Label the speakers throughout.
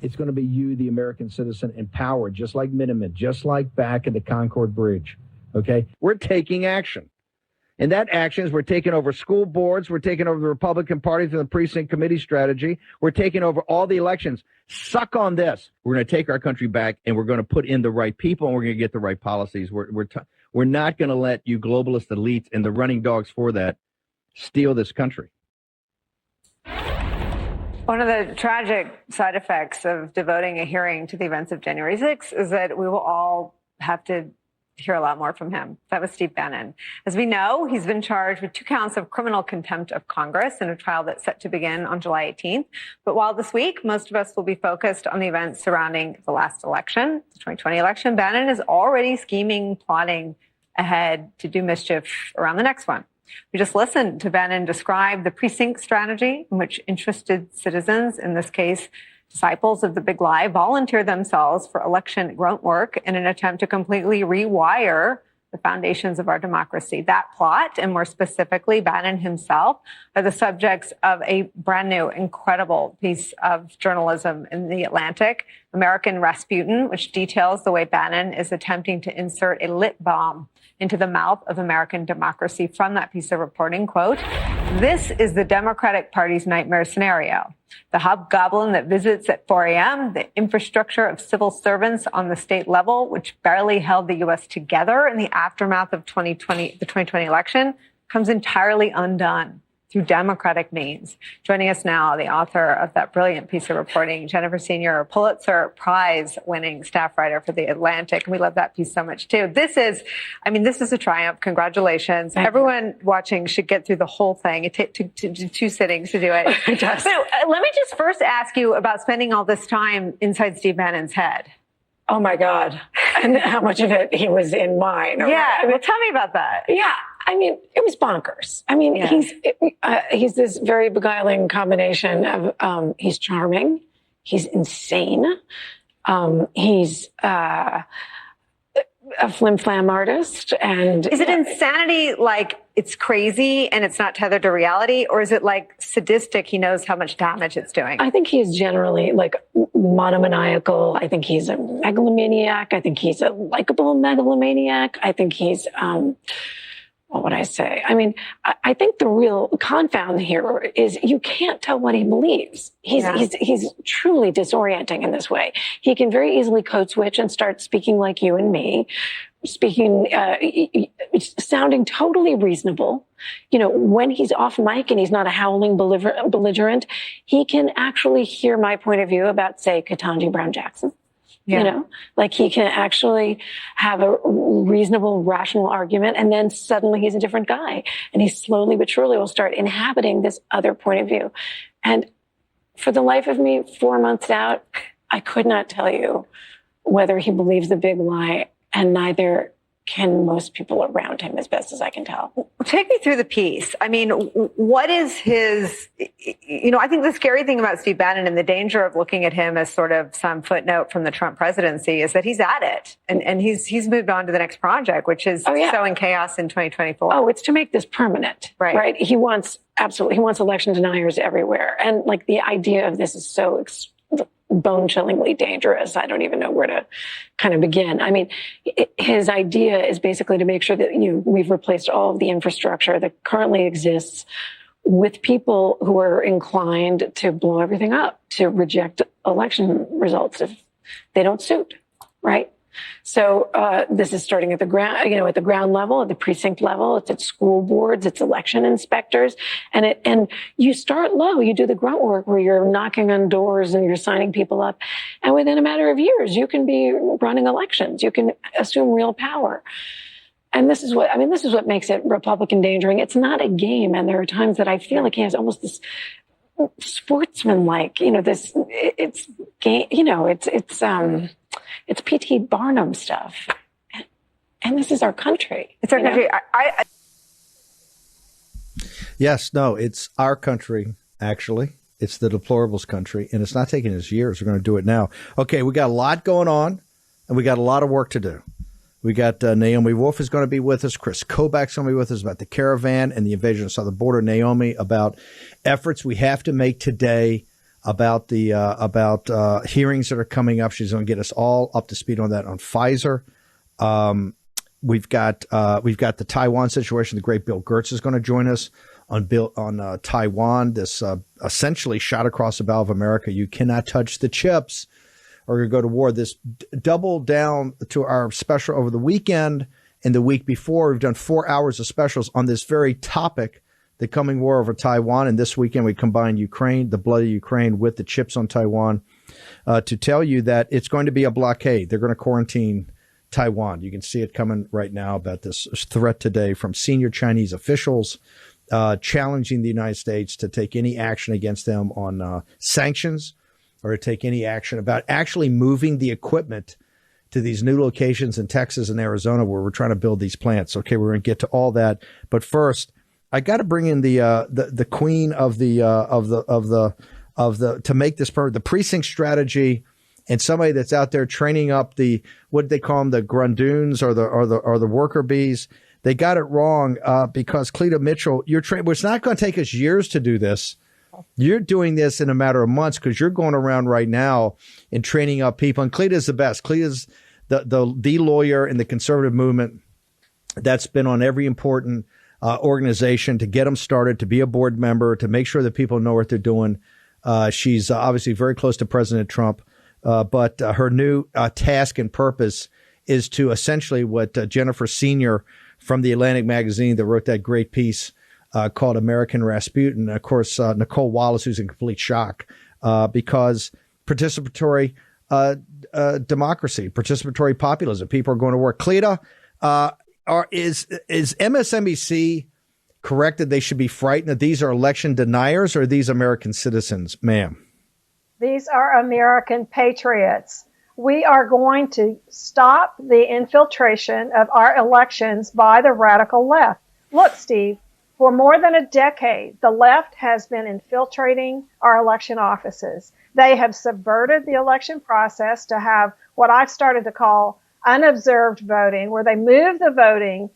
Speaker 1: it's going to be you, the American citizen, empowered, just like Minutemen, just like back at the Concord Bridge. Okay? We're taking action. And that action is we're taking over school boards. We're taking over the Republican Party through the precinct committee strategy. We're taking over all the elections. Suck on this. We're going to take our country back, and we're going to put in the right people, and we're going to get the right policies. We're not going to let you globalist elites and the running dogs for that steal this country.
Speaker 2: One of the tragic side effects of devoting a hearing to the events of January 6th is that we will all have to hear a lot more from him. That was Steve Bannon. As we know, he's been charged with 2 counts of criminal contempt of Congress in a trial that's set to begin on July 18th. But while this week, most of us will be focused on the events surrounding the last election, the 2020 election, Bannon is already scheming, plotting ahead to do mischief around the next one. We just listened to Bannon describe the precinct strategy in which interested citizens, in this case, disciples of the big lie, volunteer themselves for election grunt work in an attempt to completely rewire the foundations of our democracy. That plot, and more specifically, Bannon himself, are the subjects of a brand new, incredible piece of journalism in The Atlantic, American Rasputin, which details the way Bannon is attempting to insert a lit bomb into the mouth of American democracy. From that piece of reporting, quote, "This is the Democratic Party's nightmare scenario. The hobgoblin that visits at 4 a.m., the infrastructure of civil servants on the state level, which barely held the U.S. together in the aftermath of the 2020 election, comes entirely undone through democratic means." Joining us now, the author of that brilliant piece of reporting, Jennifer Senior, Pulitzer Prize-winning staff writer for The Atlantic. And we love that piece so much, too. This is a triumph. Congratulations. Everyone watching should get through the whole thing. It took 2 sittings to do it. So let me just first ask you about spending all this time inside Steve Bannon's head.
Speaker 3: Oh, my God. And how much of it he was in mine.
Speaker 2: Yeah. Well, tell me about that.
Speaker 3: Yeah. I mean, it was bonkers. I mean, he's this very beguiling combination of, he's charming. He's insane. He's a flim-flam artist. And
Speaker 2: is it insanity like it's crazy and it's not tethered to reality? Or is it like sadistic? He knows how much damage it's doing.
Speaker 3: I think he's generally like monomaniacal. I think he's a megalomaniac. I think he's a likable megalomaniac. I think he's, what would I say? I mean, I think the real confound here is you can't tell what he believes. He's truly disorienting in this way. He can very easily code switch and start speaking like you and me, sounding totally reasonable. You know, when he's off mic and he's not a howling belligerent, he can actually hear my point of view about, say, Ketanji Brown Jackson. Yeah. You know, like he can actually have a reasonable, rational argument, and then suddenly he's a different guy, and he slowly but surely will start inhabiting this other point of view. And for the life of me, 4 months out, I could not tell you whether he believes the big lie, and neither can most people around him, as best as I can tell.
Speaker 2: Take me through the piece. I mean, what is his, I think the scary thing about Steve Bannon and the danger of looking at him as sort of some footnote from the Trump presidency is that he's at it. And he's moved on to the next project, which is sowing chaos in 2024.
Speaker 3: Oh, it's to make this permanent, right? He wants election deniers everywhere. And like the idea of this is so bone-chillingly dangerous. I don't even know where to kind of begin. I mean, his idea is basically to make sure that we've replaced all of the infrastructure that currently exists with people who are inclined to blow everything up, to reject election results if they don't suit, right? So this is starting at the ground level, at the precinct level. It's at school boards, it's election inspectors, and you start low. You do the grunt work where you're knocking on doors and you're signing people up, and within a matter of years, you can be running elections. You can assume real power. And this is what makes it Republican endangering. It's not a game, and there are times that I feel like he has almost this sportsman-like, it's game, it's P.T. Barnum stuff. And this is our country.
Speaker 2: It's our country.
Speaker 1: Yes, no, it's our country, actually. It's the deplorables country, and it's not taking us years. We're going to do it now. Okay, we got a lot going on, and we got a lot of work to do. We got Naomi Wolf is going to be with us. Kris Kobach's going to be with us about the caravan and the invasion of the southern border. Naomi about efforts we have to make today about the hearings that are coming up. She's going to get us all up to speed on that on Pfizer. We've got the Taiwan situation. The great Bill Gertz is going to join us on Taiwan. This essentially shot across the bow of America. You cannot touch the chips, or you go to war. This doubled down to our special over the weekend and the week before. We've done 4 hours of specials on this very topic, the coming war over Taiwan. And this weekend we combined Ukraine, the bloody Ukraine, with the chips on Taiwan, to tell you that it's going to be a blockade. They're going to quarantine Taiwan. You can see it coming right now about this threat today from senior Chinese officials, challenging the United States to take any action against them on sanctions, or to take any action about actually moving the equipment to these new locations in Texas and Arizona where we're trying to build these plants. Okay, we're going to get to all that, but first, I got to bring in the queen of the to make this the precinct strategy, and somebody that's out there training up the, what they call them, the grundoons or the worker bees. They got it wrong because Cleta Mitchell, you're trained. Well, it's not going to take us years to do this. You're doing this in a matter of months because you're going around right now and training up people. And Cleta's the best. Cleta's the lawyer in the conservative movement that's been on every important organization to get them started, to be a board member, to make sure that people know what they're doing. She's obviously very close to President Trump, but her new task and purpose is to essentially what Jennifer Senior from the Atlantic magazine that wrote that great piece called American Rasputin. Of course, Nicole Wallace, who's in complete shock because participatory democracy, participatory populism, people are going to work. Cleta, is MSNBC correct that they should be frightened that these are election deniers, or are these American citizens, ma'am?
Speaker 4: These are American patriots. We are going to stop the infiltration of our elections by the radical left. Look, Steve, for more than a decade, the left has been infiltrating our election offices. They have subverted the election process to have what I've started to call unobserved voting, where they move the voting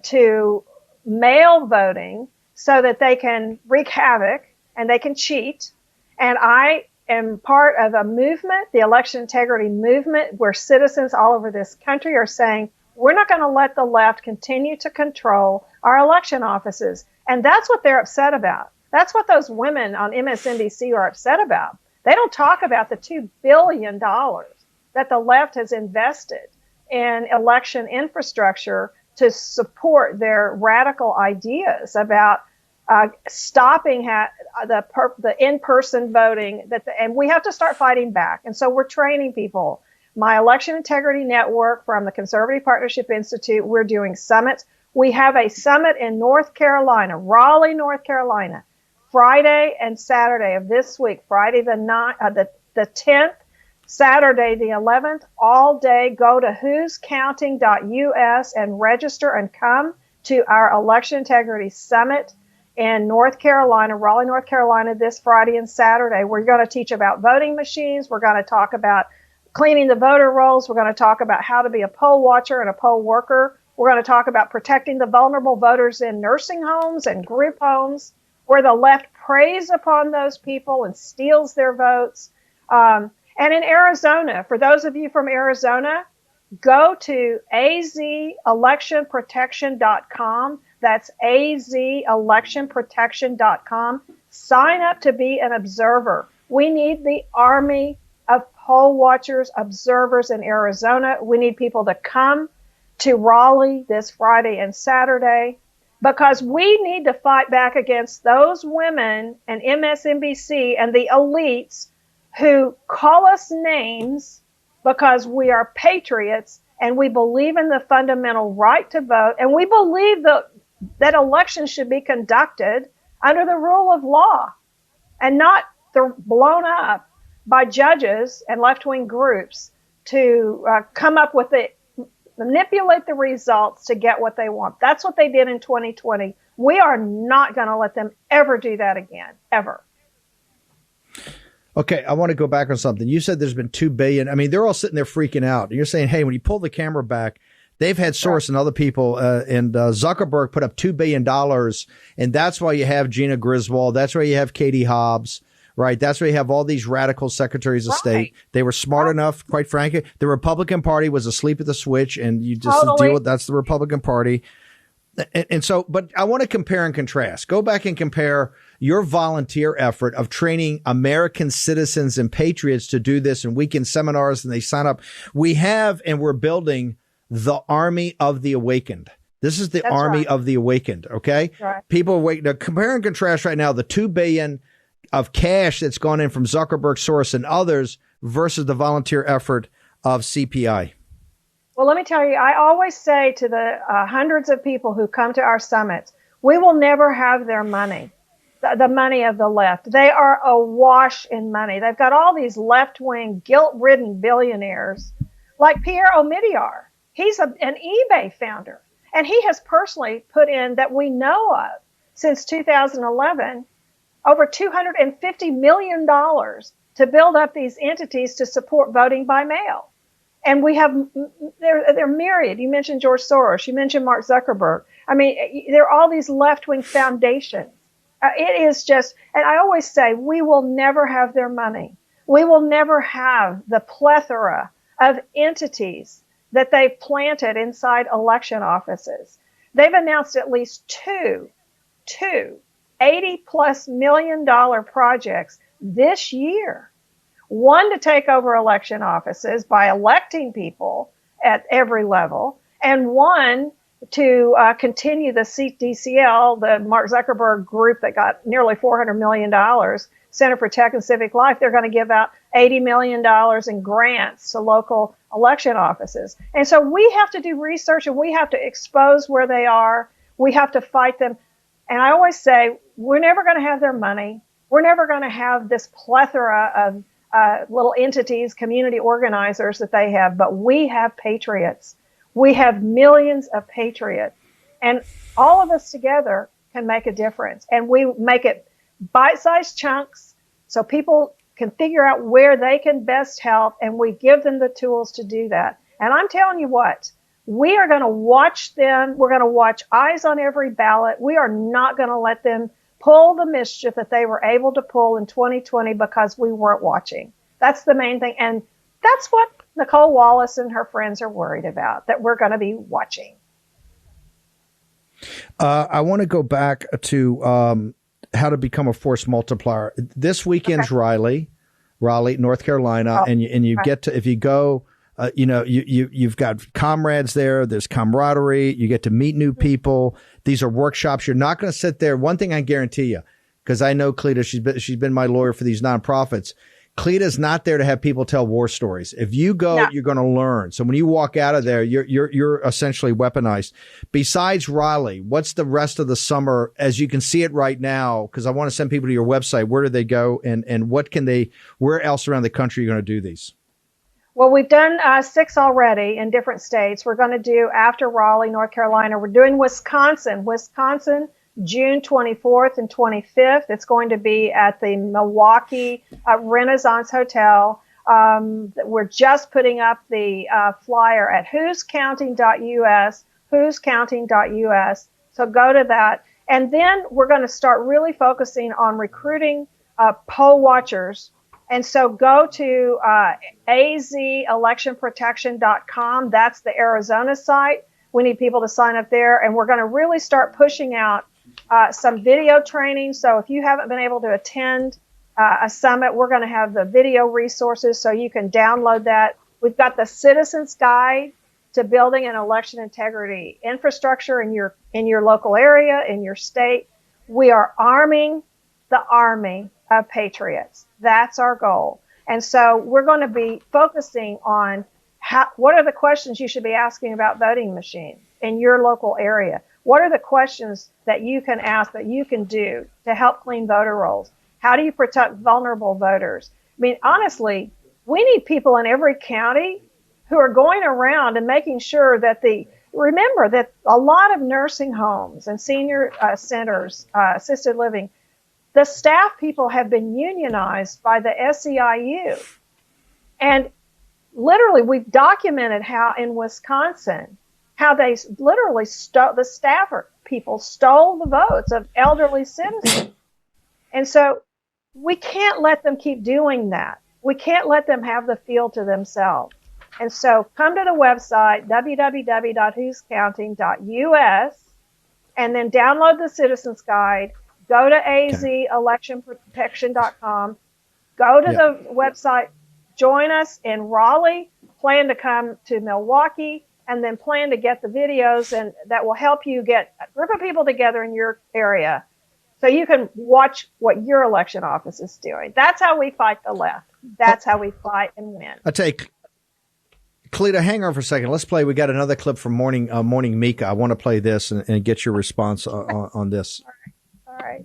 Speaker 4: to mail voting so that they can wreak havoc and they can cheat. And I am part of a movement, the election integrity movement, where citizens all over this country are saying, we're not going to let the left continue to control our election offices. And that's what they're upset about. That's what those women on MSNBC are upset about. They don't talk about the $2 billion that the left has invested in election infrastructure to support their radical ideas about stopping the in-person voting. And we have to start fighting back. And so we're training people. My Election Integrity Network from the Conservative Partnership Institute, we're doing summits. We have a summit in North Carolina, Raleigh, North Carolina, Friday and Saturday of this week, Friday the 10th, Saturday the 11th, all day. Go to whoscounting.us and register and come to our Election Integrity Summit in North Carolina, Raleigh, North Carolina, this Friday and Saturday. We're going to teach about voting machines. We're going to talk about cleaning the voter rolls. We're going to talk about how to be a poll watcher and a poll worker. We're going to talk about protecting the vulnerable voters in nursing homes and group homes, where the left preys upon those people and steals their votes. And in Arizona, for those of you from Arizona, go to azelectionprotection.com. That's azelectionprotection.com. Sign up to be an observer. We need the army of poll watchers, observers in Arizona. We need people to come to Raleigh this Friday and Saturday, because we need to fight back against those women and MSNBC and the elites who call us names because we are patriots and we believe in the fundamental right to vote, and we believe that elections should be conducted under the rule of law and not blown up by judges and left-wing groups to come up with manipulate the results to get what they want. That's what they did in 2020. We are not going to let them ever do that again, ever.
Speaker 1: Okay, I want to go back on something. You said there's been $2 billion. I mean, they're all sitting there freaking out. You're saying, hey, when you pull the camera back, they've had Soros and other people, and Zuckerberg put up $2 billion, and that's why you have Gina Griswold. That's why you have Katie Hobbs, right? That's where you have all these radical secretaries of state. They were smart enough, quite frankly. The Republican Party was asleep at the switch, and you just deal with that's the Republican Party. And so, but I want to compare and contrast. Go back and compare your volunteer effort of training American citizens and patriots to do this in weekend seminars, and they sign up. We have, and we're building the Army of the Awakened. This is the Army of the Awakened. Okay.
Speaker 4: Right.
Speaker 1: People wait to compare and contrast right now the $2 billion of cash that's gone in from Zuckerberg, Soros, and others versus the volunteer effort of CPI.
Speaker 4: Well, let me tell you, I always say to the hundreds of people who come to our summits, we will never have their money, the money of the left. They are awash in money. They've got all these left-wing, guilt-ridden billionaires like Pierre Omidyar. He's an eBay founder, and he has personally put in, that we know of, since 2011, over $250 million to build up these entities to support voting by mail. And we have, they're myriad. You mentioned George Soros. You mentioned Mark Zuckerberg. I mean, there are all these left-wing foundations. It is just, and I always say, we will never have their money. We will never have the plethora of entities that they've planted inside election offices. They've announced at least two $80+ million projects this year. One to take over election offices by electing people at every level, and one to continue the CDCL, the Mark Zuckerberg group that got nearly $400 million, Center for Tech and Civic Life. They're going to give out $80 million in grants to local election offices. And so we have to do research, and we have to expose where they are. We have to fight them. And I always say, we're never going to have their money. We're never going to have this plethora of little entities, community organizers that they have, but we have patriots. We have millions of patriots, and all of us together can make a difference. And we make it bite-sized chunks so people can figure out where they can best help, and we give them the tools to do that. And I'm telling you what, we are going to watch them. We're going to watch eyes on every ballot. We are not going to let them pull the mischief that they were able to pull in 2020 because we weren't watching. That's the main thing. And that's what Nicole Wallace and her friends are worried about, that we're going to be watching.
Speaker 1: I want to go back to how to become a force multiplier. This weekend's Raleigh, North Carolina. And you get to, if you go, you've got comrades there. There's camaraderie. You get to meet new people. These are workshops. You're not going to sit there. One thing I guarantee you, because I know Cleta, she's been my lawyer for these nonprofits. Cleta's not there to have people tell war stories. If you go, you're going to learn. So when you walk out of there, you're essentially weaponized. Besides Raleigh, what's the rest of the summer as you can see it right now? Because I want to send people to your website. Where do they go, and what can they? Where else around the country are you going to do these?
Speaker 4: Well, we've done 6 already in different states. We're going to do, after Raleigh, North Carolina, we're doing Wisconsin, June 24th and 25th. It's going to be at the Milwaukee Renaissance Hotel. We're just putting up the flyer at whoscounting.us, So go to that. And then we're going to start really focusing on recruiting poll watchers. And so go to azelectionprotection.com. That's the Arizona site. We need people to sign up there. And we're going to really start pushing out some video training. So if you haven't been able to attend a summit, we're going to have the video resources so you can download that. We've got the Citizens Guide to building an election integrity infrastructure in your local area, in your state. We are arming the army of patriots. That's our goal. And so we're going to be focusing on what are the questions you should be asking about voting machines in your local area? What are the questions that you can ask, that you can do to help clean voter rolls? How do you protect vulnerable voters? I mean, honestly, we need people in every county who are going around and making sure that remember that a lot of nursing homes and senior centers, assisted living, the staff people have been unionized by the SEIU. And literally, we've documented how in Wisconsin, how they literally the staffer people stole the votes of elderly citizens. And so We can't let them keep doing that. We can't let them have the field to themselves. And so come to the website, www.whoscounting.us, and then download the Citizens Guide. Go to azelectionprotection.com. Go to the website. Join us in Raleigh. Plan to come to Milwaukee, and then plan to get the videos, and that will help you get a group of people together in your area so you can watch what your election office is doing. That's how we fight the left. That's how we fight and win.
Speaker 1: I take Cleta, hang on for a second. Let's play. We got another clip from Morning Mika. I want to play this and get your response on this.
Speaker 4: All right.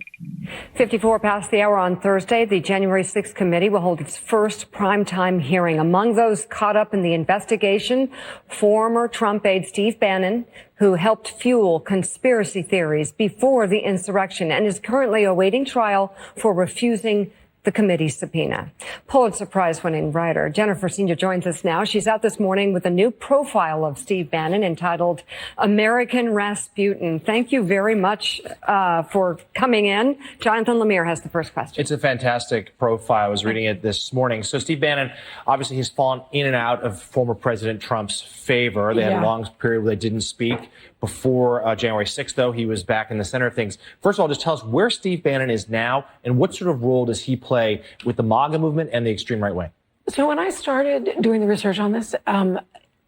Speaker 5: 54 past the hour on Thursday, the January 6th committee will hold its first primetime hearing. Among those caught up in the investigation, former Trump aide Steve Bannon, who helped fuel conspiracy theories before the insurrection and is currently awaiting trial for refusing the committee's subpoena. Pulitzer Prize-winning writer Jennifer Senior joins us now. She's out this morning with a new profile of Steve Bannon entitled American Rasputin. Thank you very much for coming in. Jonathan Lemire has the first question.
Speaker 6: It's a fantastic profile. I was reading it this morning. So Steve Bannon, obviously he's fallen in and out of former President Trump's favor. They had a long period where they didn't speak. Before January 6th, though, he was back in the center of things. First of all, just tell us where Steve Bannon is now and what sort of role does he play with the MAGA movement and the extreme right wing?
Speaker 3: So when I started doing the research on this,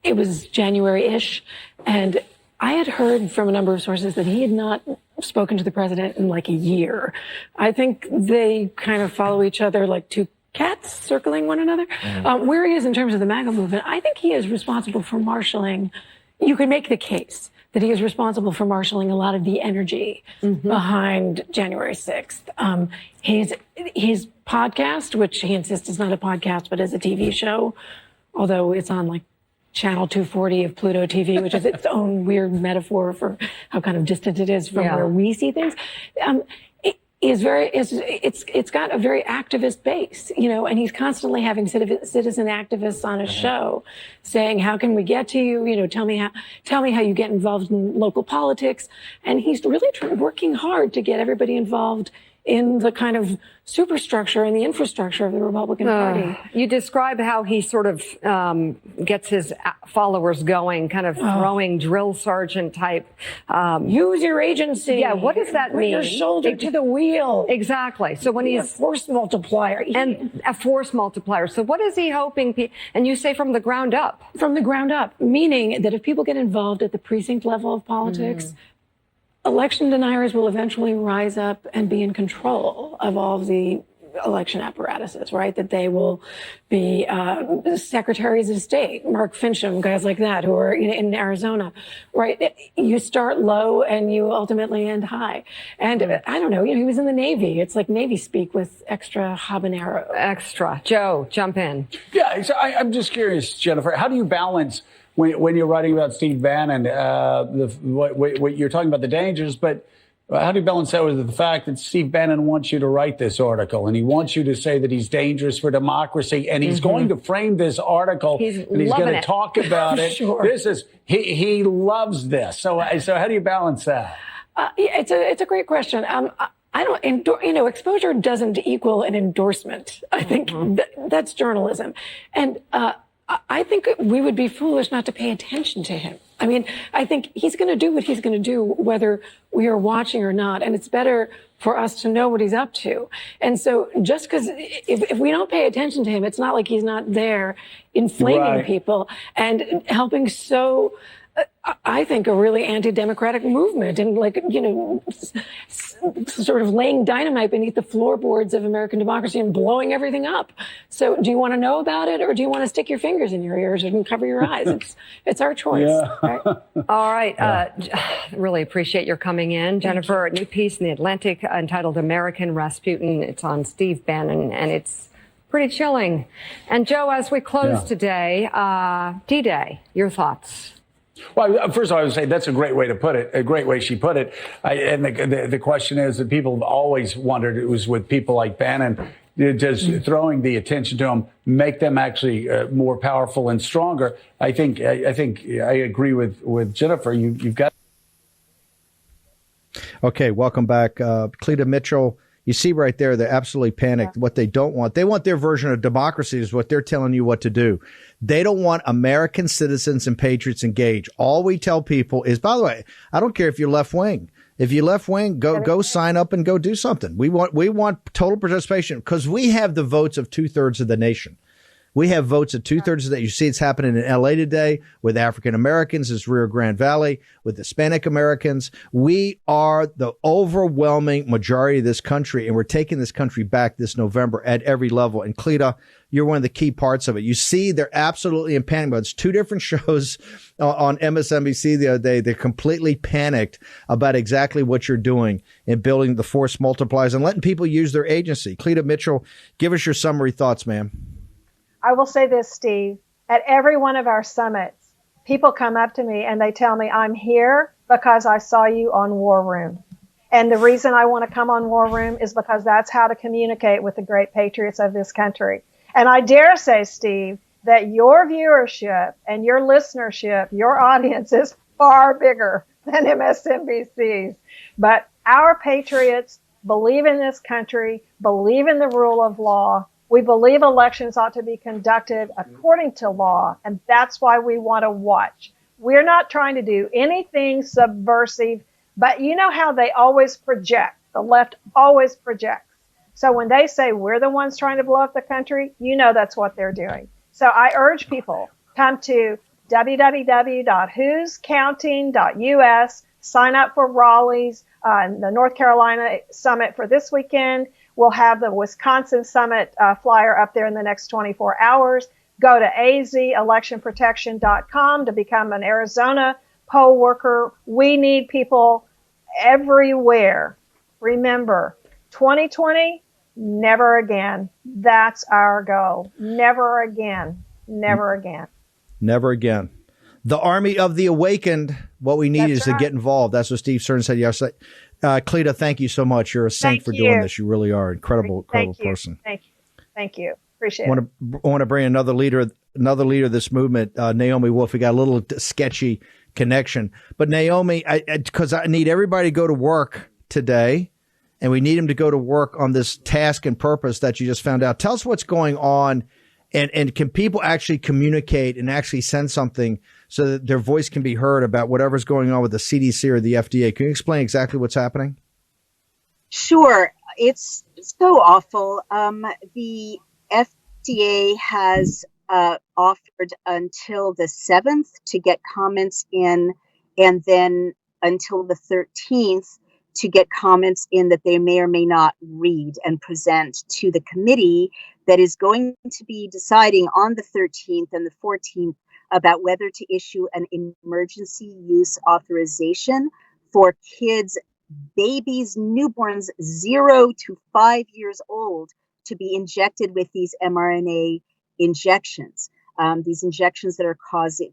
Speaker 3: it was January-ish, and I had heard from a number of sources that he had not spoken to the president in like a year. I think they kind of follow each other like two cats circling one another. Where he is in terms of the MAGA movement, I think he is responsible for marshaling. You could make the case that he is responsible for marshaling a lot of the energy behind January 6th. His podcast, which he insists is not a podcast, but is a TV show, although it's on like Channel 240 of Pluto TV, which is its own weird metaphor for how kind of distant it is from where we see things. It's got a very activist base, you know, and he's constantly having citizen activists on his show saying, how can we get to you? You know, tell me how you get involved in local politics. And he's really working hard to get everybody involved in the kind of superstructure and the infrastructure of the Republican Party.
Speaker 5: You describe how he sort of gets his followers going, kind of throwing drill sergeant type.
Speaker 3: Use your agency.
Speaker 5: Yeah, what does that mean?
Speaker 3: Put your shoulder to the wheel.
Speaker 5: Exactly. So when he's
Speaker 3: a force multiplier.
Speaker 5: And a force multiplier. So what is he hoping? And you say from the ground up.
Speaker 3: From the ground up, meaning that if people get involved at the precinct level of politics, election deniers will eventually rise up and be in control of all of the election apparatuses, right? That they will be secretaries of state, Mark Fincham, guys like that, who are in Arizona, right? You start low and you ultimately end high. And I don't know, he was in the Navy. It's like Navy speak with extra habanero.
Speaker 5: Extra. Joe, jump in.
Speaker 7: Yeah, so I'm just curious, Jennifer, how do you balance when you're writing about Steve Bannon, what you're talking about the dangers, but how do you balance that with the fact that Steve Bannon wants you to write this article and he wants you to say that he's dangerous for democracy and he's going to frame this article and he's going to talk about it. This is he loves this. So how do you balance that?
Speaker 3: It's a great question. I don't, exposure doesn't equal an endorsement. I think that's journalism. And, I think we would be foolish not to pay attention to him. I mean, I think he's going to do what he's going to do, whether we are watching or not. And it's better for us to know what he's up to. And so just because if we don't pay attention to him, it's not like he's not there inflaming people and helping I think, a really anti-democratic movement and sort of laying dynamite beneath the floorboards of American democracy and blowing everything up. So do you want to know about it or do you want to stick your fingers in your ears and cover your eyes? It's our choice. Right?
Speaker 5: All right. Really appreciate your coming in. Jennifer, a new piece in The Atlantic entitled American Rasputin. It's on Steve Bannon and it's pretty chilling. And Joe, as we close today, D-Day, your thoughts?
Speaker 7: Well, first of all, I would say that's a great way to put it, a great way she put it. And the question is that people have always wondered, it was with people like Bannon, just throwing the attention to them, make them actually more powerful and stronger. I think I agree with Jennifer. You've got.
Speaker 1: Okay, welcome back. Cleta Mitchell, You see right there, they're absolutely panicked. What they don't want, they want their version of democracy is what they're telling you what to do. They don't want American citizens and patriots engaged. All we tell people is, by the way, I don't care if you're left wing. If you're left wing, go sign up and go do something. We want total participation because we have the votes of 2/3 of the nation. We have votes of 2/3 of that. You see it's happening in LA today with African Americans, it's Rio Grande Valley, with Hispanic Americans. We are the overwhelming majority of this country, and we're taking this country back this November at every level. And Cleta, you're one of the key parts of it. You see, they're absolutely in panic mode. It's two different shows on MSNBC the other day. They're completely panicked about exactly what you're doing in building the force multipliers and letting people use their agency. Cleta Mitchell, give us your summary thoughts, ma'am.
Speaker 4: I will say this, Steve. At every one of our summits, people come up to me and they tell me, I'm here because I saw you on War Room. And the reason I want to come on War Room is because that's how to communicate with the great patriots of this country. And I dare say, Steve, that your viewership and your listenership, your audience is far bigger than MSNBC's. But our patriots believe in this country, believe in the rule of law. We believe elections ought to be conducted according to law, and that's why we want to watch. We're not trying to do anything subversive, but you know how they always project. The left always projects. So when they say we're the ones trying to blow up the country, you know that's what they're doing. So I urge people, come to www.whoscounting.us, sign up for Raleigh's, the North Carolina summit for this weekend. We'll have the Wisconsin Summit flyer up there in the next 24 hours. Go to azelectionprotection.com to become an Arizona poll worker. We need people everywhere. Remember, 2020, never again. That's our goal. Never again. Never again.
Speaker 1: Never again. The army of the awakened. What we need is to get involved. That's what Steve Stern said yesterday. Cleta, thank you so much. You're a saint for doing this. You really are incredible person.
Speaker 4: Thank you. Appreciate it.
Speaker 1: I want to bring another leader of this movement, Naomi Wolf. We got a little sketchy connection, but Naomi, because I need everybody to go to work today, and we need them to go to work on this task and purpose that you just found out. Tell us what's going on, and can people actually communicate and actually send something so that their voice can be heard about whatever's going on with the CDC or the FDA. Can you explain exactly what's happening?
Speaker 8: Sure. It's so awful. The FDA has offered until the 7th to get comments in, and then until the 13th to get comments in that they may or may not read and present to the committee that is going to be deciding on the 13th and the 14th about whether to issue an emergency use authorization for kids, babies, newborns 0 to 5 years old to be injected with these mRNA injections. These injections that are causing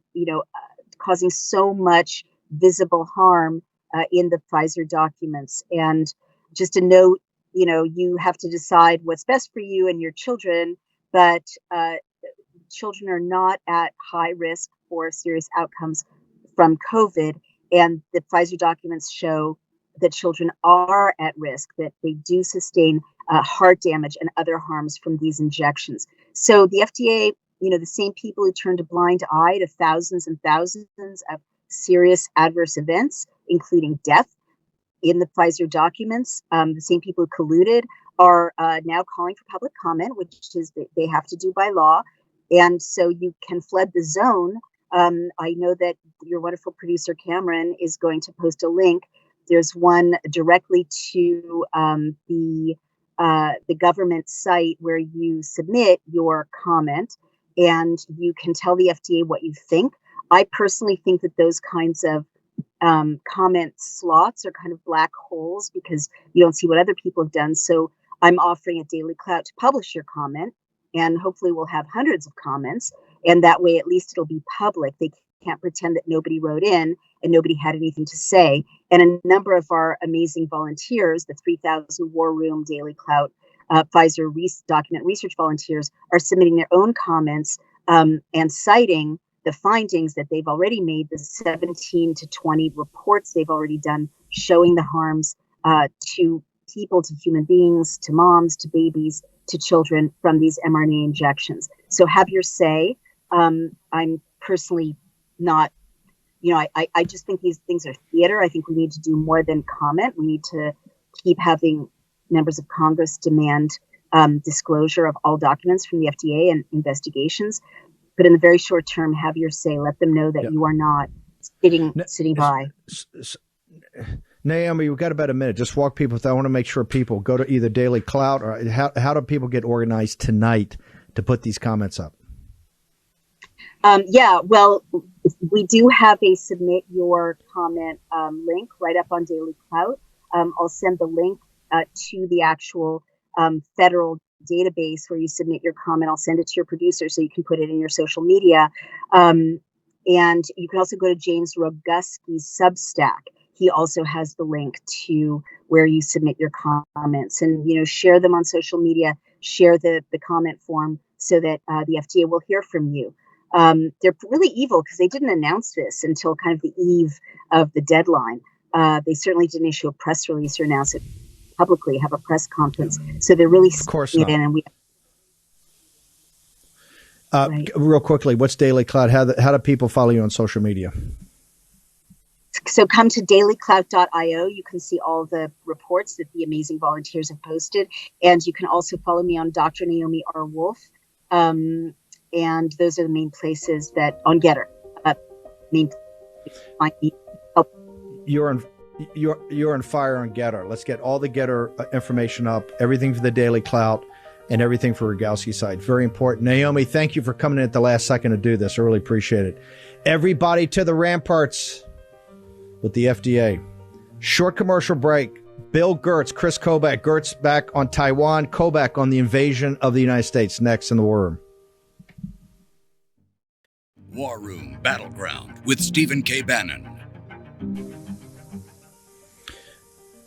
Speaker 8: so much visible harm in the Pfizer documents. And just a note, you have to decide what's best for you and your children, but children are not at high risk for serious outcomes from COVID. And the Pfizer documents show that children are at risk, that they do sustain heart damage and other harms from these injections. So the FDA, the same people who turned a blind eye to thousands and thousands of serious adverse events, including death in the Pfizer documents, the same people who colluded are now calling for public comment, which is they have to do by law. And so you can flood the zone. I know that your wonderful producer, Cameron, is going to post a link. There's one directly to the government site where you submit your comment, and you can tell the FDA what you think. I personally think that those kinds of comment slots are kind of black holes because you don't see what other people have done. So I'm offering a Daily Clout to publish your comment, and hopefully we'll have hundreds of comments. And that way, at least it'll be public. They can't pretend that nobody wrote in and nobody had anything to say. And a number of our amazing volunteers, the 3,000 War Room, Daily Clout, Pfizer document research volunteers, are submitting their own comments and citing the findings that they've already made, the 17 to 20 reports they've already done showing the harms to people, to human beings, to moms, to babies, to children from these mRNA injections. So have your say. I'm personally not, I just think these things are theater. I think we need to do more than comment. We need to keep having members of Congress demand disclosure of all documents from the FDA and investigations. But in the very short term, have your say. Let them know that you are not sitting by.
Speaker 1: Naomi, we've got about a minute. Just walk people through. I want to make sure people go to either Daily Clout or how do people get organized tonight to put these comments up?
Speaker 8: Well, we do have a submit your comment link right up on Daily Clout. I'll send the link to the actual federal database where you submit your comment. I'll send it to your producer so you can put it in your social media. And you can also go to James Roguski's Substack. He also has the link to where you submit your comments, and share them on social media, share the comment form so that the FDA will hear from you. They're really evil because they didn't announce this until kind of the eve of the deadline. They certainly didn't issue a press release or announce it publicly, have a press conference. So they're really
Speaker 1: of course not.
Speaker 8: And we.
Speaker 1: Right. Real quickly, what's Daily Clout? How do people follow you on social media?
Speaker 8: So come to dailyclout.io. You can see all the reports that the amazing volunteers have posted. And you can also follow me on Dr. Naomi R. Wolf. And those are the main places that on Getter.
Speaker 1: You're on fire on Getter. Let's get all the Getter information up, everything for the Daily Clout and everything for Roguski's site. Very important. Naomi, thank you for coming in at the last second to do this. I really appreciate it. Everybody to the ramparts with the FDA. Short commercial break. Bill Gertz, Kris Kobach. Gertz back on Taiwan. Kobach on the invasion of the United States. Next in the War Room.
Speaker 9: War Room Battleground with Stephen K. Bannon.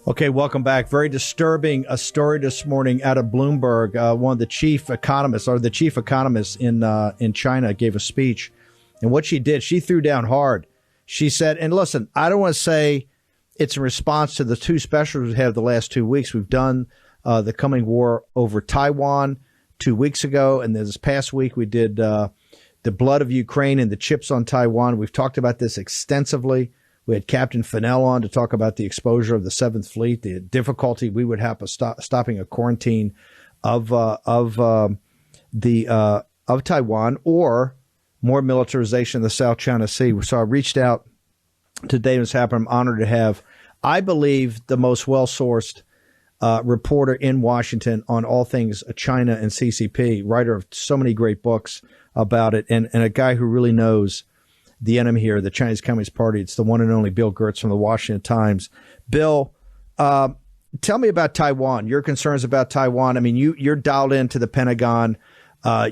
Speaker 1: Okay, welcome back. Very disturbing a story this morning out of Bloomberg. One of the chief economists, or the chief economist in China, gave a speech. And what she did, she threw down hard. She said, and listen, I don't want to say it's in response to the two specials we had the last 2 weeks. We've done the coming war over Taiwan 2 weeks ago. And this past week, we did the blood of Ukraine and the chips on Taiwan. We've talked about this extensively. We had Captain Fennell on to talk about the exposure of the Seventh Fleet, the difficulty we would have stopping a quarantine of Taiwan, or more militarization of the South China Sea. So I reached out today. What's happened? I'm honored to have, I believe, the most well-sourced reporter in Washington on all things China and CCP, writer of so many great books about it, and a guy who really knows the enemy here, the Chinese Communist Party. It's the one and only Bill Gertz from the Washington Times. Bill, tell me about Taiwan, your concerns about Taiwan. I mean, you're dialed into the Pentagon.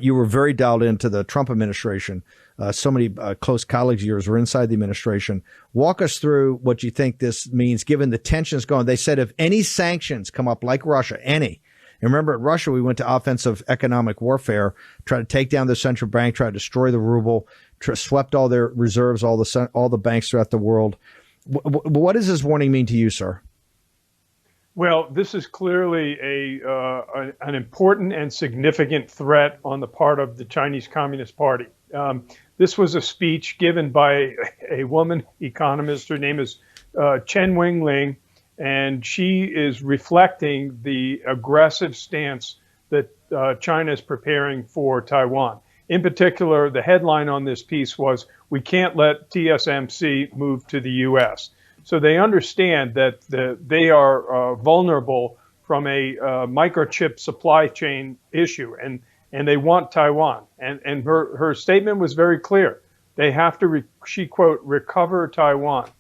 Speaker 1: You were very dialed into the Trump administration. So many close colleagues of yours were inside the administration. Walk us through what you think this means, given the tensions going. They said if any sanctions come up, like Russia, any. And remember, at Russia, we went to offensive economic warfare, tried to take down the central bank, tried to destroy the ruble, swept all their reserves, all the banks throughout the world. What does this warning mean to you, sir?
Speaker 10: Well, this is clearly an important and significant threat on the part of the Chinese Communist Party. This was a speech given by a woman economist. Her name is Chen Wingling, and she is reflecting the aggressive stance that China is preparing for Taiwan. In particular, the headline on this piece was, "We can't let TSMC move to the U.S." So they understand that they are vulnerable from a microchip supply chain issue, and they want Taiwan. And her statement was very clear. They have to, she quote, recover Taiwan.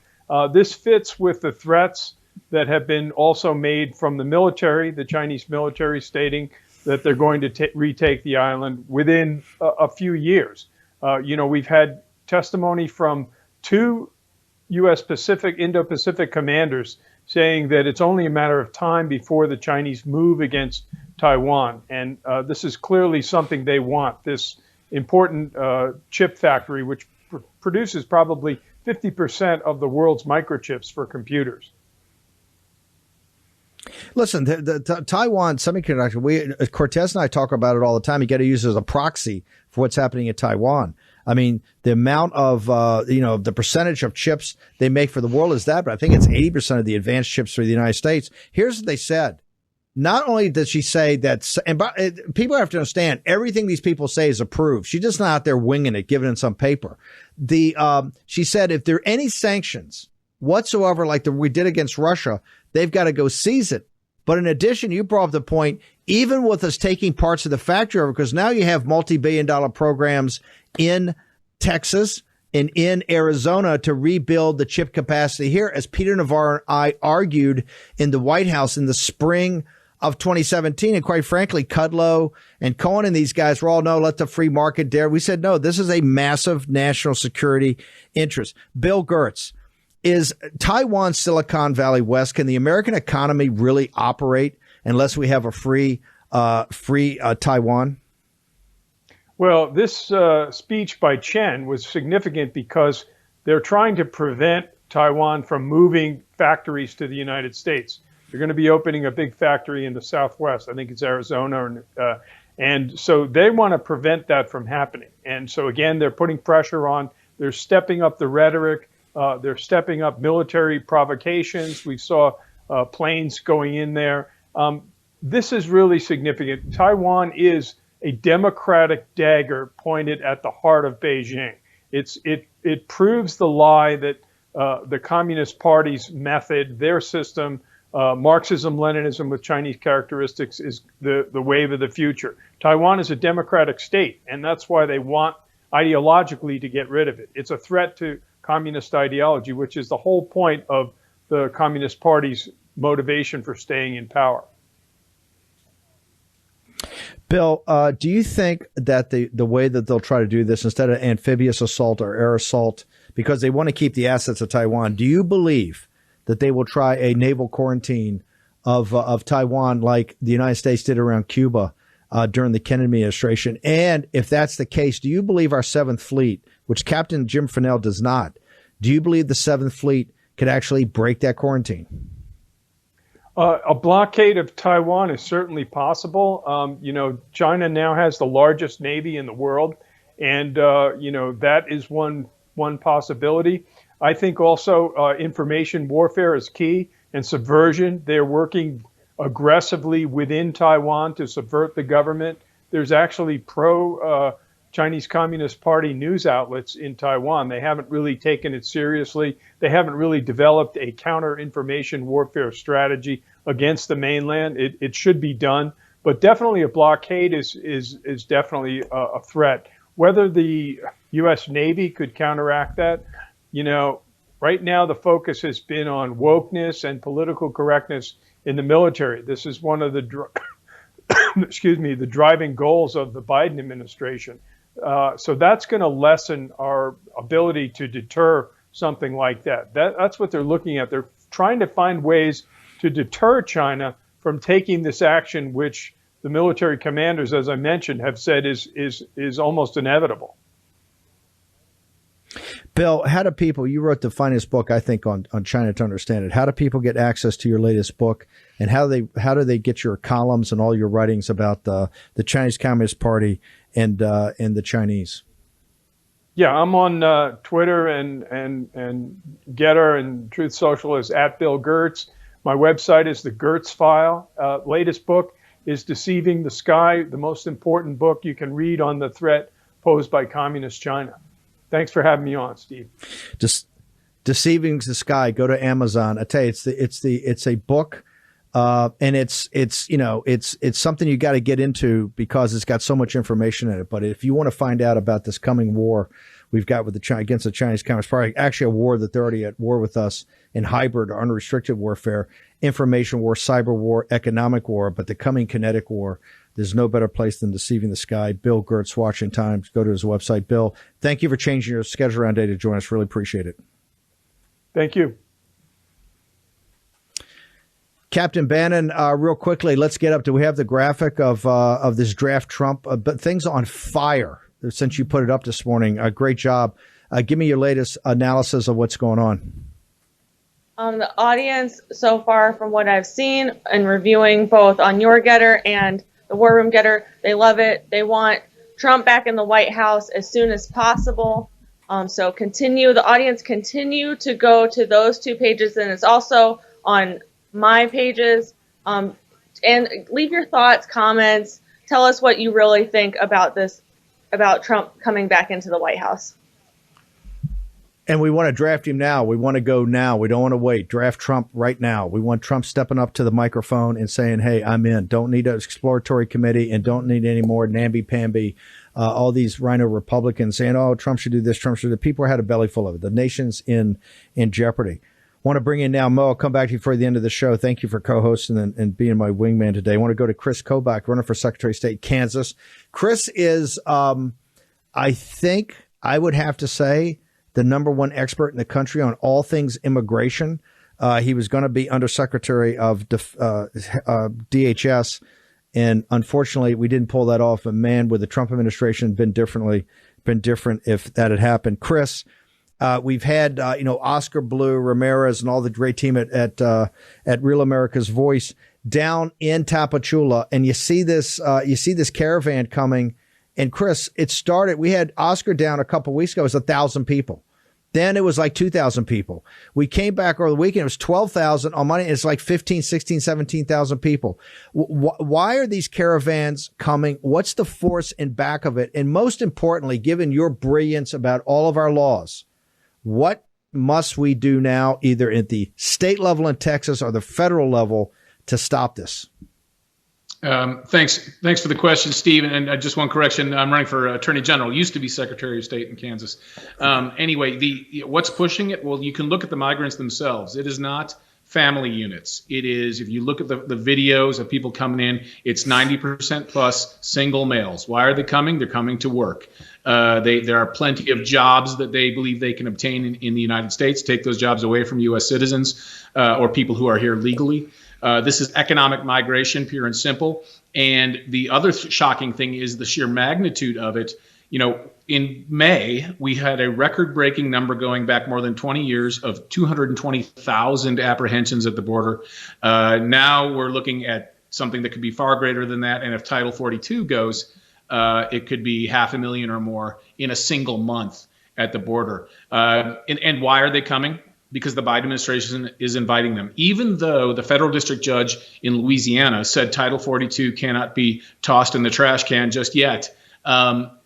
Speaker 10: This fits with the threats that have been also made from the military, the Chinese military, stating that they're going to retake the island within a few years. We've had testimony from two U.S. Indo-Pacific commanders saying that it's only a matter of time before the Chinese move against Taiwan. And this is clearly something they want, this important chip factory, which produces probably 50% of the world's microchips for computers.
Speaker 1: Listen, the Taiwan semiconductor, Cortez and I talk about it all the time. You got to use it as a proxy for what's happening in Taiwan. I mean, the amount of, the percentage of chips they make for the world is that, but I think it's 80% of the advanced chips for the United States. Here's what they said. Not only did she say that, people have to understand, everything these people say is approved. She's just not out there winging it, giving it some paper. She said if there are any sanctions whatsoever, like we did against Russia, they've got to go seize it. But in addition, you brought up the point, even with us taking parts of the factory over, because now you have multi-billion-dollar programs in Texas and in Arizona to rebuild the chip capacity here, as Peter Navarro and I argued in the White House in the spring of 2017. And quite frankly, Kudlow and Cohen and these guys were all, no, let the free market dare. We said, no, this is a massive national security interest. Bill Gertz, is Taiwan Silicon Valley West? Can the American economy really operate unless we have a free Taiwan?
Speaker 10: Well, this speech by Chen was significant because they're trying to prevent Taiwan from moving factories to the United States. They're going to be opening a big factory in the Southwest. I think it's Arizona. And so they want to prevent that from happening. And so, again, they're putting pressure on. They're stepping up the rhetoric. They're stepping up military provocations. We saw planes going in there. This is really significant. Taiwan is a democratic dagger pointed at the heart of Beijing. It proves the lie that the Communist Party's method, their system, Marxism-Leninism with Chinese characteristics, is the wave of the future. Taiwan is a democratic state, and that's why they want ideologically to get rid of it. It's a threat to communist ideology, which is the whole point of the Communist Party's motivation for staying in power.
Speaker 1: Bill, do you think that the way that they'll try to do this, instead of amphibious assault or air assault, because they want to keep the assets of Taiwan, do you believe that they will try a naval quarantine of Taiwan like the United States did around Cuba during the Kennedy administration? And if that's the case, do you believe our 7th Fleet, which Captain Jim Fennell does not, do you believe the 7th Fleet could actually break that quarantine?
Speaker 10: A blockade of Taiwan is certainly possible. China now has the largest navy in the world, and that is one possibility. I think also information warfare is key, and subversion. They're working aggressively within Taiwan to subvert the government. There's actually Chinese Communist Party news outlets in Taiwan. They haven't really taken it seriously. They haven't really developed a counter-information warfare strategy against the mainland. It should be done, but definitely a blockade is definitely a threat. Whether the U.S. Navy could counteract that, right now the focus has been on wokeness and political correctness in the military. This is one of the the driving goals of the Biden administration. So that's going to lessen our ability to deter something like that. That's what they're looking at. They're trying to find ways to deter China from taking this action, which the military commanders, as I mentioned, have said is almost inevitable.
Speaker 1: Bill, how do people, you wrote the finest book, I think, on China to Understand It. How do people get access to your latest book, and how do they get your columns and all your writings about the Chinese Communist Party and the Chinese?
Speaker 10: Yeah, I'm on Twitter and Getter and Truth Social is @Bill Gertz. My website is the Gertz File. Latest book is Deceiving the Sky, the most important book you can read on the threat posed by Communist China. Thanks for having me on, Steve. Deceiving
Speaker 1: the Sky. Go to Amazon. I tell you, it's a book, and it's something you got to get into because it's got so much information in it. But if you want to find out about this coming war we've got with against the Chinese Communist Party, actually a war that they're already at war with us in hybrid or unrestricted warfare, information war, cyber war, economic war, but the coming kinetic war. There's no better place than Deceiving the Sky. Bill Gertz, Washington Times. Go to his website. Bill, thank you for changing your schedule around day to join us. Really appreciate it.
Speaker 10: Thank you.
Speaker 1: Captain Bannon, real quickly, let's get up. Do we have the graphic of this draft Trump? But things on fire since you put it up this morning. Great job. Give me your latest analysis of what's going on.
Speaker 11: The audience so far, from what I've seen and reviewing both on Your Getter and the War Room Getter, they love it. They want Trump back in the White House as soon as possible. So the audience continue to go to those two pages, and it's also on my pages. And leave your thoughts, comments. Tell us what you really think about this, about Trump coming back into the White House.
Speaker 1: And we want to draft him now. We want to go now. We don't want to wait. Draft Trump right now. We want Trump stepping up to the microphone and saying, hey, I'm in. Don't need an exploratory committee and don't need any more namby-pamby. All these rhino Republicans saying, oh, Trump should do this, Trump should do that. People had a belly full of it. The nation's in jeopardy. Want to bring in now, Mo, I'll come back to you for the end of the show. Thank you for co-hosting and being my wingman today. I want to go to Kris Kobach, runner for Secretary of State, Kansas. Kris is, I think I would have to say, the number one expert in the country on all things immigration. He was going to be Undersecretary of DHS. And unfortunately, we didn't pull that off. And man, with the Trump administration, been different if that had happened. Kris, we've had, Oscar Blue, Ramirez, and all the great team at Real America's Voice down in Tapachula. And you see this caravan coming. And Kris, it started, we had Oscar down a couple of weeks ago. It was 1,000 people. Then it was like 2,000 people. We came back over the weekend. It was 12,000 on Monday. It's like 15, 16, 17,000 people. Why are these caravans coming? What's the force in back of it? And most importantly, given your brilliance about all of our laws, what must we do now, either at the state level in Texas or the federal level, to stop this?
Speaker 12: Thanks for the question, Steve. And just one correction: I'm running for Attorney General. Used to be Secretary of State in Kansas. Anyway, what's pushing it? Well, you can look at the migrants themselves. It is not family units. It is, if you look at the videos of people coming in, it's 90% plus single males. Why are they coming? They're coming to work. There are plenty of jobs that they believe they can obtain in the United States. Take those jobs away from U.S. citizens or people who are here legally. This is economic migration, pure and simple. And the other shocking thing is the sheer magnitude of it. In May, we had a record-breaking number going back more than 20 years of 220,000 apprehensions at the border. Now we're looking at something that could be far greater than that. And if Title 42 goes, it could be 500,000 or more in a single month at the border. And why are they coming? Because the Biden administration is inviting them. Even though the federal district judge in Louisiana said Title 42 cannot be tossed in the trash can just yet,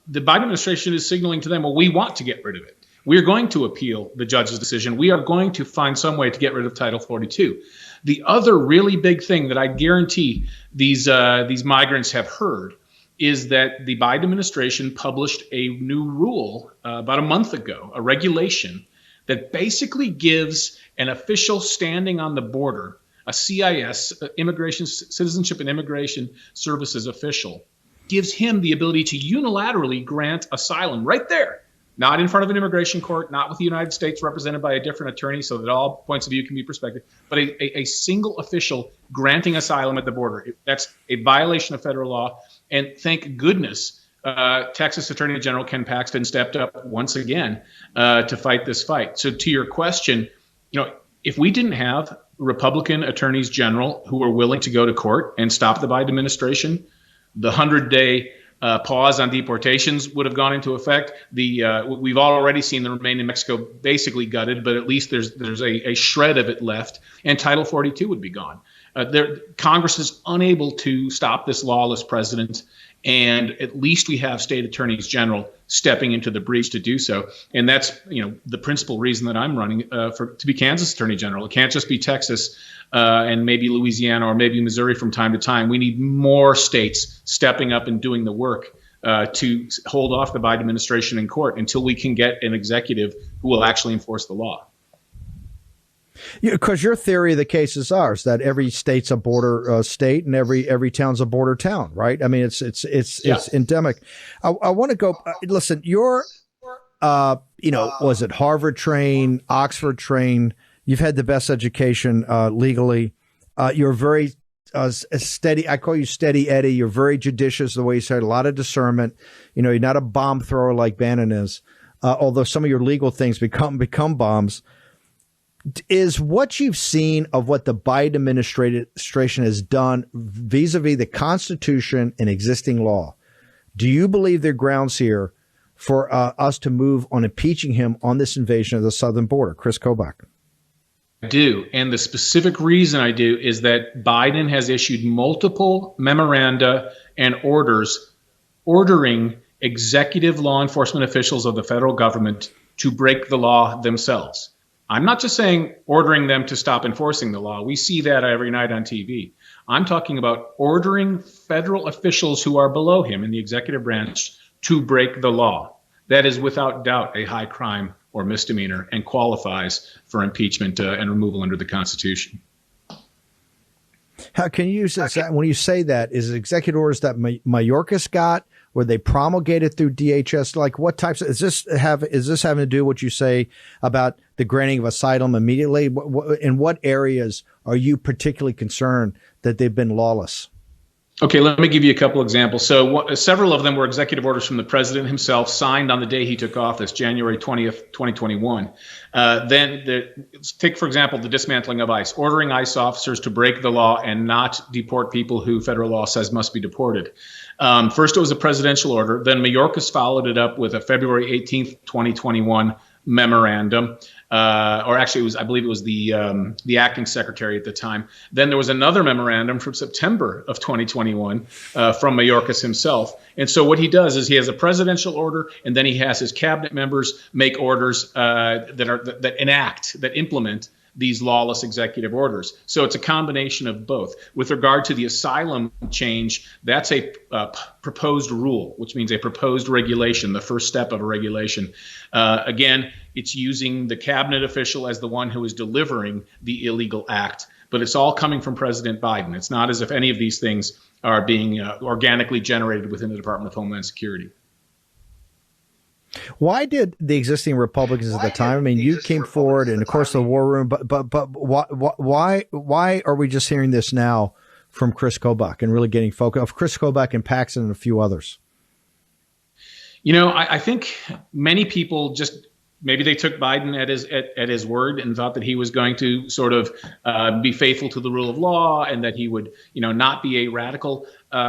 Speaker 12: the Biden administration is signaling to them, well, we want to get rid of it. We are going to appeal the judge's decision. We are going to find some way to get rid of Title 42. The other really big thing that I guarantee these migrants have heard is that the Biden administration published a new rule about a month ago, a regulation that basically gives an official standing on the border, a CIS, Immigration, Citizenship and Immigration Services official, gives him the ability to unilaterally grant asylum right there, not in front of an immigration court, not with the United States represented by a different attorney so that all points of view can be respected, but a single official granting asylum at the border. That's a violation of federal law. And thank goodness Texas Attorney General Ken Paxton stepped up once again to fight this fight. So to your question, if we didn't have Republican attorneys general who were willing to go to court and stop the Biden administration, the 100-day pause on deportations would have gone into effect. We've already seen the Remain in Mexico basically gutted, but at least there's a shred of it left, and Title 42 would be gone. Congress is unable to stop this lawless president, and at least we have state attorneys general stepping into the breach to do so. And that's the principal reason that I'm running to be Kansas Attorney General. It can't just be Texas and maybe Louisiana or maybe Missouri from time to time. We need more states stepping up and doing the work to hold off the Biden administration in court until we can get an executive who will actually enforce the law.
Speaker 1: Because your theory of the case is ours, that every state's a border state and every town's a border town, right? I mean, it's endemic. I want to go. Listen, you're, was it Harvard trained, Oxford trained? You've had the best education legally. You're very steady. I call you Steady Eddie. You're very judicious the way you said, a lot of discernment. You're not a bomb thrower like Bannon is, although some of your legal things become bombs. Is what you've seen of what the Biden administration has done vis-a-vis the Constitution and existing law, do you believe there are grounds here for us to move on impeaching him on this invasion of the southern border? Kris Kobach.
Speaker 12: I do. And the specific reason I do is that Biden has issued multiple memoranda and orders ordering executive law enforcement officials of the federal government to break the law themselves. I'm not just saying ordering them to stop enforcing the law. We see that every night on TV. I'm talking about ordering federal officials who are below him in the executive branch to break the law. That is without doubt a high crime or misdemeanor and qualifies for impeachment and removal under the Constitution.
Speaker 1: How can you use that? When you say that, is it executive orders that Mayorkas got? Were they promulgated through DHS? Like what types of, is this having to do what you say about the granting of asylum immediately? In what areas are you particularly concerned that they've been lawless?
Speaker 12: Okay, let me give you a couple examples. So several of them were executive orders from the president himself, signed on the day he took office, January 20th, 2021. Take, for example, the dismantling of ICE, ordering ICE officers to break the law and not deport people who federal law says must be deported. First, it was a presidential order. Then Mayorkas followed it up with a February 18th, 2021 memorandum. Or actually, I believe it was the acting secretary at the time. Then there was another memorandum from September of 2021 from Mayorkas himself. And so what he does is he has a presidential order, and then he has his cabinet members make orders that implement these lawless executive orders. So it's a combination of both. With regard to the asylum change, that's a proposed rule, which means a proposed regulation, the first step of a regulation. Again, it's using the cabinet official as the one who is delivering the illegal act, but it's all coming from President Biden. It's not as if any of these things are being organically generated within the Department of Homeland Security.
Speaker 1: Why did the existing Republicans at the time? I mean, you came forward, and of course the war room. But why are we just hearing this now from Kris Kobach and really getting focused of Kris Kobach and Paxton and a few others?
Speaker 12: You know, I think many people just maybe they took Biden at his word and thought that he was going to sort of be faithful to the rule of law and that he would, not be a radical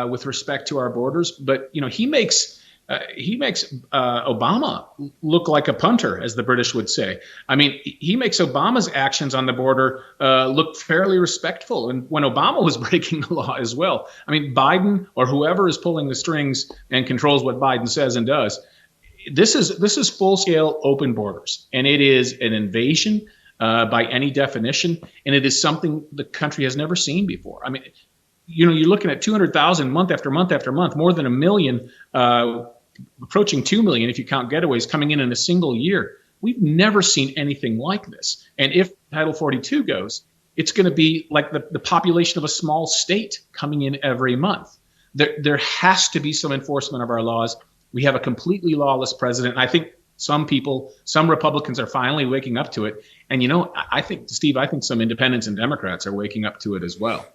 Speaker 12: with respect to our borders. But he makes Obama look like a punter, as the British would say. I mean, he makes Obama's actions on the border look fairly respectful. And when Obama was breaking the law as well, I mean, Biden or whoever is pulling the strings and controls what Biden says and does, this is full-scale open borders, and it is an invasion by any definition, and it is something the country has never seen before. I mean, you're looking at 200,000 month after month after month, more than 1 million. Approaching 2 million if you count getaways coming in a single year. We've never seen anything like this. And if Title 42 goes, it's going to be like the population of a small state coming in every month. There has to be some enforcement of our laws. We have a completely lawless president. I think some Republicans are finally waking up to it. And, I think, Steve, some independents and Democrats are waking up to it as well.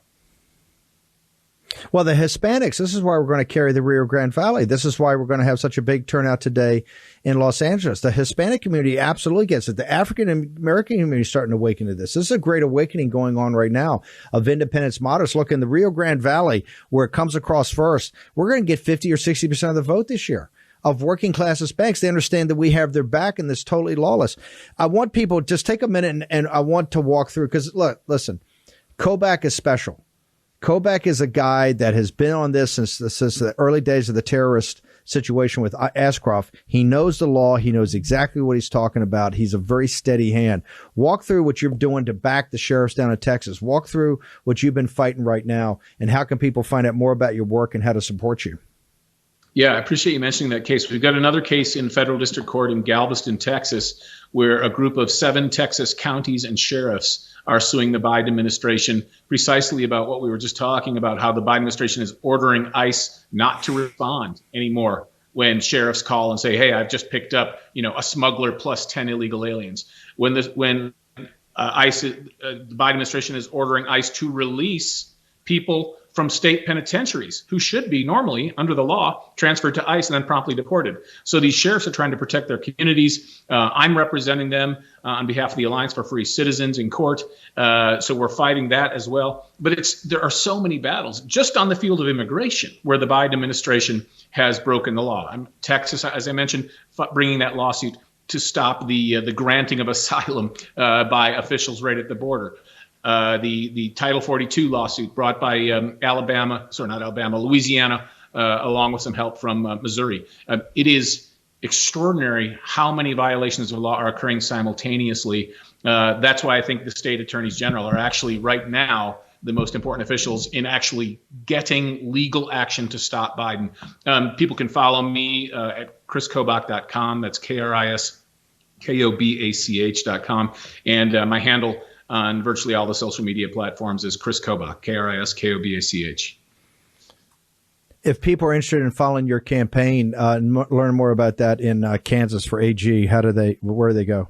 Speaker 1: Well, the Hispanics, this is why we're going to carry the Rio Grande Valley. This is why we're going to have such a big turnout today in Los Angeles. The Hispanic community absolutely gets it. The African American community is starting to awaken to this. This is a great awakening going on right now of independents, moderates. Look, in the Rio Grande Valley, where it comes across first, we're going to get 50 or 60% of the vote this year of working class Hispanics. They understand that we have their back and this totally lawless. I want people just take a minute and I want to walk through, because listen, Kobach is special. Kobach is a guy that has been on this since the early days of the terrorist situation with Ashcroft. He knows the law. He knows exactly what he's talking about. He's a very steady hand. Walk through what you're doing to back the sheriffs down in Texas. Walk through what you've been fighting right now, and how can people find out more about your work and how to support you?
Speaker 12: Yeah, I appreciate you mentioning that case. We've got another case in federal district court in Galveston, Texas, where a group of 7 Texas counties and sheriffs are suing the Biden administration precisely about what we were just talking about, how the Biden administration is ordering ICE not to respond anymore when sheriffs call and say, hey, I've just picked up, a smuggler plus 10 illegal aliens. When the Biden administration is ordering ICE to release people from state penitentiaries who should be normally, under the law, transferred to ICE and then promptly deported. So these sheriffs are trying to protect their communities. I'm representing them on behalf of the Alliance for Free Citizens in court. So we're fighting that as well. But there are so many battles just on the field of immigration where the Biden administration has broken the law. Texas, as I mentioned, bringing that lawsuit to stop the granting of asylum by officials right at the border. The Title 42 lawsuit brought by Louisiana, along with some help from Missouri. It is extraordinary how many violations of law are occurring simultaneously. That's why I think the state attorneys general are actually right now the most important officials in actually getting legal action to stop Biden. People can follow me at KrisKobach.com. That's KrisKobach.com. And my handle on virtually all the social media platforms is Kris Kobach, KrisKobach.
Speaker 1: If people are interested in following your campaign and learn more about that in Kansas for AG, where do they go?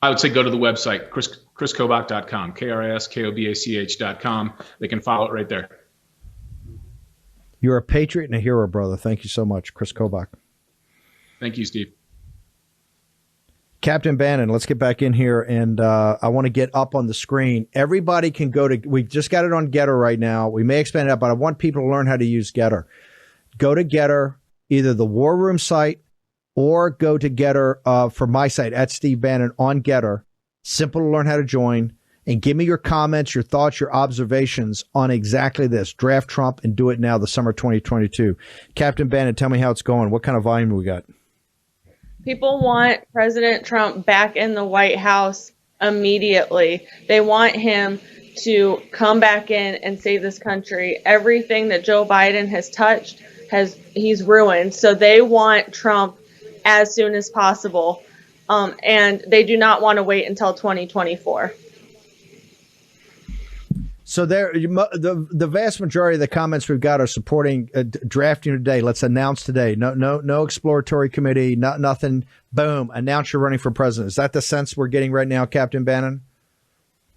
Speaker 12: I would say go to the website, KrisKobach.com, KrisKobach.com. They can follow it right there.
Speaker 1: You're a patriot and a hero, brother. Thank you so much, Kris Kobach.
Speaker 12: Thank you, Steve.
Speaker 1: Captain Bannon, let's get back in here, and I want to get up on the screen. Everybody can go to, we just got it on Getter right now. We may expand it out, but I want people to learn how to use Getter. Go to Getter, either the War Room site or go to Getter for my site, at Steve Bannon on Getter. Simple to learn how to join. And give me your comments, your thoughts, your observations on exactly this. Draft Trump and do it now, the summer 2022. Captain Bannon, tell me how it's going. What kind of volume we got?
Speaker 11: People want President Trump back in the White House immediately. They want him to come back in and save this country. Everything that Joe Biden has touched, he's ruined. So they want Trump as soon as possible. And they do not want to wait until 2024.
Speaker 1: So the vast majority of the comments we've got are supporting drafting today. Let's announce today. No exploratory committee, nothing. Boom, announce you're running for president. Is that the sense we're getting right now, Captain Bannon?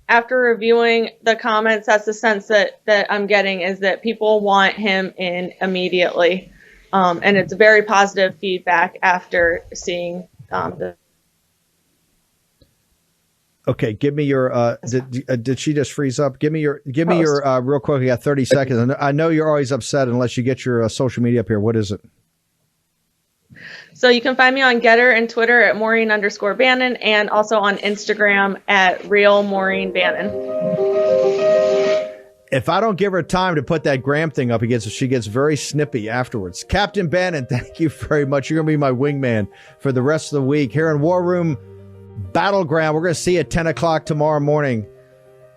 Speaker 11: After reviewing the comments, that's the sense that I'm getting, is that people want him in immediately. And it's very positive feedback after seeing the.
Speaker 1: Okay, give me your. Did she just freeze up? Give me your real quick. We got 30 seconds. I know you're always upset unless you get your social media up here. What is it?
Speaker 11: So you can find me on Getter and Twitter at Maureen_Bannon, and also on Instagram at Real Maureen Bannon.
Speaker 1: If I don't give her time to put that Graham thing up, she gets very snippy afterwards. Captain Bannon, thank you very much. You're going to be my wingman for the rest of the week here in War Room Battleground. We're going to see you at 10 o'clock tomorrow morning.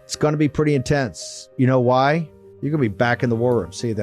Speaker 1: It's going to be pretty intense. You know why? You're going to be back in the war room. See you then.